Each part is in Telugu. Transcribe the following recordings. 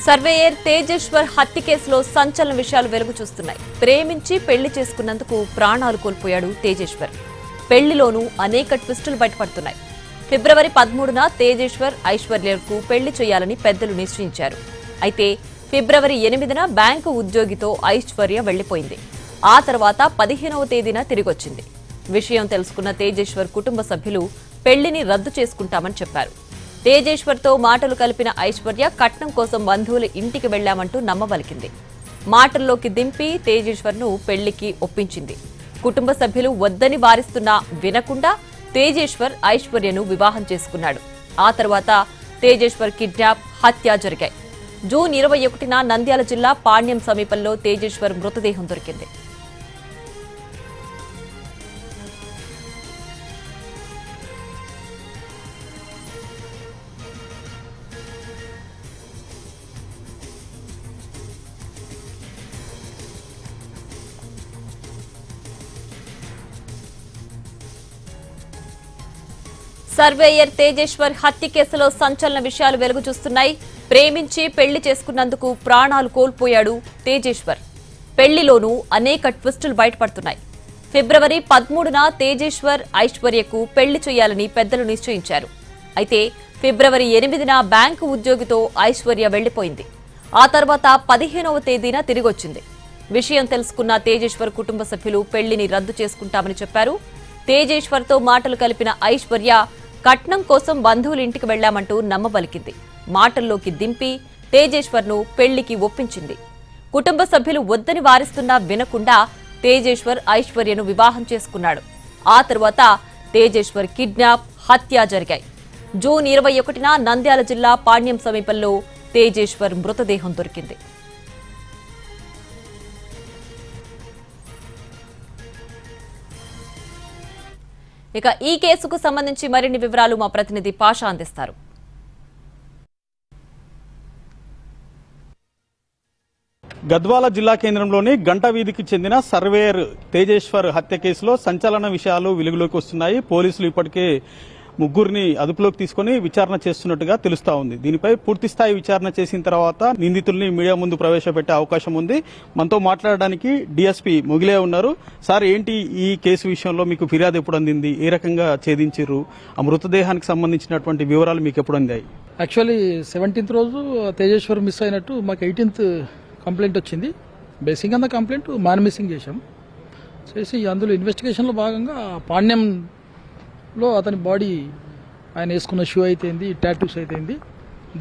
సర్వేయర్ తేజేశ్వర్ హత్య కేసులో సంచలన విషయాలు వెలుగు చూస్తున్నాయి. ప్రేమించి పెళ్లి చేసుకున్నందుకు ప్రాణాలు కోల్పోయాడు తేజేశ్వర్. పెళ్లిలోనూ అనేక ట్విస్టులు బయటపడుతున్నాయి. ఫిబ్రవరి 13న తేజేశ్వర్ ఐశ్వర్యకు పెళ్లి చేయాలని పెద్దలు నిశ్చయించారు. అయితే ఫిబ్రవరి 8న బ్యాంకు ఉద్యోగితో ఐశ్వర్య వెళ్లిపోయింది. ఆ తర్వాత 15వ తేదీన తిరిగొచ్చింది. విషయం తెలుసుకున్న తేజేశ్వర్ కుటుంబ సభ్యులు పెళ్లిని రద్దు చేసుకుంటామని చెప్పారు. తేజేశ్వర్తో మాటలు కలిపిన ఐశ్వర్య కట్నం కోసం బంధువుల ఇంటికి వెళ్లామంటూ నమ్మబలికింది. మాటల్లోకి దింపి తేజేశ్వర్ను పెళ్లికి ఒప్పించింది. కుటుంబ సభ్యులు వద్దని వారిస్తున్నా వినకుండా తేజేశ్వర్ ఐశ్వర్యను వివాహం చేసుకున్నాడు. ఆ తర్వాత తేజేశ్వర్ కిడ్నాప్, హత్య జరిగాయి. జూన్ 21న నంద్యాల జిల్లా పాణ్యం సమీపంలో తేజేశ్వర్ మృతదేహం దొరికింది. సర్వేయర్ తేజేశ్వర్ హత్య కేసులో సంచలన విషయాలు వెలుగు చూస్తున్నాయి. ప్రేమించి పెళ్లి చేసుకున్నందుకు ప్రాణాలు కోల్పోయాడు తేజేశ్వర్. పెళ్లిలోనూ అనేక ట్విస్టులు బయటపడుతున్నాయి. ఫిబ్రవరి 13న తేజేశ్వర్ ఐశ్వర్యకు పెళ్లి చేయాలని పెద్దలు నిశ్చయించారు. అయితే ఫిబ్రవరి 8న బ్యాంకు ఉద్యోగితో ఐశ్వర్య వెళ్లిపోయింది. ఆ తర్వాత 15వ తేదీన తిరిగొచ్చింది. విషయం తెలుసుకున్న తేజేశ్వర్ కుటుంబ సభ్యులు పెళ్లిని రద్దు చేసుకుంటామని చెప్పారు. తేజేశ్వర్తో మాటలు కలిపిన ఐశ్వర్య కట్నం కోసం బంధువుల ఇంటికి వెళ్లామంటూ నమ్మబలికింది. మాటల్లోకి దింపి తేజేశ్వర్ను పెళ్లికి ఒప్పించింది. కుటుంబ సభ్యులు వద్దని వారిస్తున్నా వినకుండా తేజేశ్వర్ ఐశ్వర్యను వివాహం చేసుకున్నాడు. ఆ తర్వాత తేజేశ్వర్ కిడ్నాప్, హత్య జరిగాయి. జూన్ 21న నంద్యాల జిల్లా పాణ్యం సమీపంలో తేజేశ్వర్ మృతదేహం దొరికింది. ఇక ఈ కేసుకు సంబంధించి మరిన్ని వివరాలు మా ప్రతినిధి పాషా అందిస్తారు. గద్వాల జిల్లా కేంద్రంలోని గంట వీధికి చెందిన సర్వేయర్ తేజేశ్వర్ హత్య కేసులో సంచలన విషయాలు వెలుగులోకి వస్తున్నాయి. పోలీసులు ఇప్పటికే ముగ్గురిని అదుపులోకి తీసుకుని విచారణ చేస్తున్నట్టుగా తెలుస్తా ఉంది. దీనిపై పూర్తిస్థాయి విచారణ చేసిన తర్వాత నిందితుల్ని మీడియా ముందు ప్రవేశపెట్టే అవకాశం ఉంది. మనతో మాట్లాడడానికి డీఎస్పీ మొగిలే ఉన్నారు. సార్, ఏంటి ఈ కేసు విషయంలో మీకు ఫిర్యాదు ఎప్పుడు అందింది? ఏ రకంగా ఛేదించారు? ఆ మృతదేహానికి సంబంధించినటువంటి వివరాలు మీకు ఎప్పుడు అందాయి? యాక్చువల్లీ 17th రోజు తేజేశ్వర్ మిస్ అయినట్టు మాకు 18th కంప్లైంట్ వచ్చింది. బేసిక్ అంతా కంప్లైంట్ మ్యాన్ మిస్సింగ్ చేసి అందులో ఇన్వెస్టిగేషన్లో భాగంగా పాణ్యంలో అతని బాడీ, ఆయన వేసుకున్న షూ అయితేంది, టాటూస్ అయితేంది,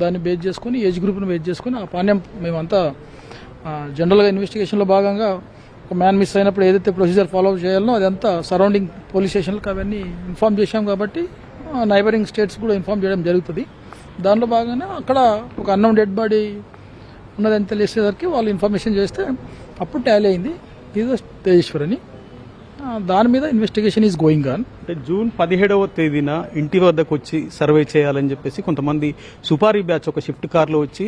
దాన్ని బేస్ చేసుకుని ఏజ్ గ్రూప్ను బేస్ చేసుకుని ఆ పాణ్యం మేమంతా జనరల్గా ఇన్వెస్టిగేషన్లో భాగంగా ఒక మ్యాన్ మిస్ అయినప్పుడు ఏదైతే ప్రొసీజర్ ఫాలో చేయాలనో అదంతా సరౌండింగ్ పోలీస్ స్టేషన్లకు అవన్నీ ఇన్ఫార్మ్ చేశాం. కాబట్టి నైబరింగ్ స్టేట్స్ కూడా ఇన్ఫార్మ్ చేయడం జరుగుతుంది. దానిలో భాగంగానే అక్కడ ఒక అన్నౌన్ డెడ్ బాడీ ఉన్నదని తెలిసేసరికి వాళ్ళు ఇన్ఫర్మేషన్ చేస్తే అప్పుడు టాలీ అయింది ఇది తేజేశ్వర్ అని. దాని మీద ఇన్వెస్టిగేషన్ ఈజ్ గోయింగ్ ఆన్. అంటే జూన్ 17వ తేదీన ఇంటి వద్దకు వచ్చి సర్వే చేయాలని చెప్పేసి కొంతమంది సుపారీ బ్యాచ్ ఒక షిఫ్ట్ కార్లో వచ్చి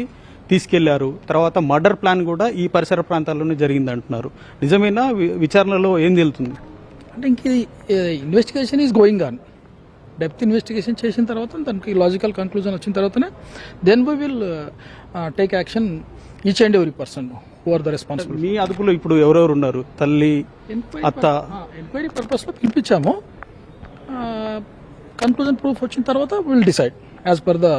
తీసుకెళ్లారు. తర్వాత మర్డర్ ప్లాన్ కూడా ఈ పరిసర ప్రాంతాల్లోనే జరిగింది అంటున్నారు. నిజమేనా? విచారణలో ఏం తేలుతుంది? అంటే ఇంక investigation is going on. Depth investigation చేసిన తర్వాత దానికి లాజికల్ కంక్లూజన్ వచ్చిన తర్వాతనే then we will take action each and every person who are the responsible. మీ అదుపులో ఇప్పుడు ఎవరెవరు ఉన్నారు? తల్లి, అత్త? ఎంక్వైరీ పర్పస్ లో పిలిపించాము. కన్క్లూజన్ ప్రూఫ్ వచ్చిన తర్వాత will decide as per the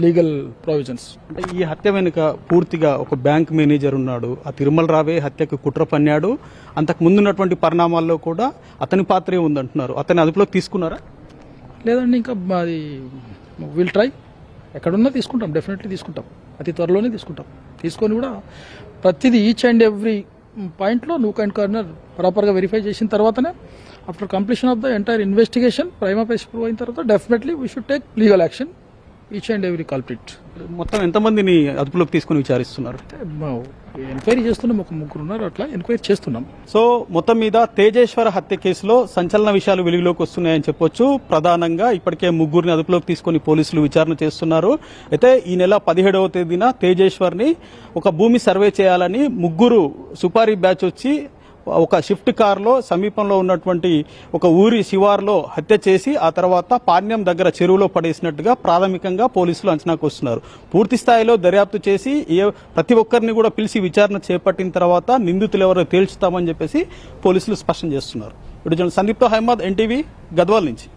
legal provisions. అంటే ఈ హత్య వెనుక పూర్తిగా ఒక బ్యాంక్ మేనేజర్ ఉన్నాడు. ఆ తిరుమల రావే హత్యకు కుట్ర పన్నాడు. అంతకు ముందున్నటువంటి పరిణామాల్లో కూడా అతని పాత్రే ఉందంటున్నారు. అతని అదుపులోకి తీసుకున్నారా? లేదండి, ఇంకా అది విల్ ట్రై. ఎక్కడున్నా తీసుకుంటాం, డెఫినెట్లీ తీసుకుంటాం. అతి త్వరలోనే తీసుకొని కూడా ప్రతిదీ ఈచ్ అండ్ ఎవ్రీ పాయింట్లో నూక్ అండ్ కార్నర్ ప్రాపర్గా వెరిఫై చేసిన తర్వాతనే after completion of the entire investigation prima facie prove అయిన తర్వాత definitely we should take legal action each and every culprit. మొత్తం ఎంతమందిని అదుపులోకి తీసుకుని విచారిస్తున్నారు? ఎంక్వైరీ చేస్తున్నాం, ఒక ముగ్గురు ఉన్నారు, అట్లా ఎంక్వైరీ చేస్తున్నాం. సో మొత్తం మీద తేజేశ్వర హత్య కేసులో సంచలన విషయాలు వెలుగులోకి వస్తున్నాయని చెప్పొచ్చు. ప్రధానంగా ఇప్పటికే ముగ్గురిని అదుపులోకి తీసుకుని పోలీసులు విచారణ చేస్తున్నారు. అయితే ఈ నెల 17వ తేదీన తేజేశ్వర్ ని ఒక భూమి సర్వే చేయాలని ముగ్గురు సుపారీ బ్యాచ్ వచ్చి ఒక షిఫ్ట్ కారులో సమీపంలో ఉన్నటువంటి ఒక ఊరి శివార్లో హత్య చేసి ఆ తర్వాత పాణ్యం దగ్గర చెరువులో పడేసినట్టుగా ప్రాథమికంగా పోలీసులు అంచనాకు వస్తున్నారు. పూర్తి స్థాయిలో దర్యాప్తు చేసి ప్రతి ఒక్కరిని కూడా పిలిచి విచారణ చేపట్టిన తర్వాత నిందితులు ఎవరో తేల్చుతామని చెప్పేసి పోలీసులు స్పష్టం చేస్తున్నారు. సందీప్తో అహ్మద్, ఎన్టీవీ, గద్వాల్ నుంచి.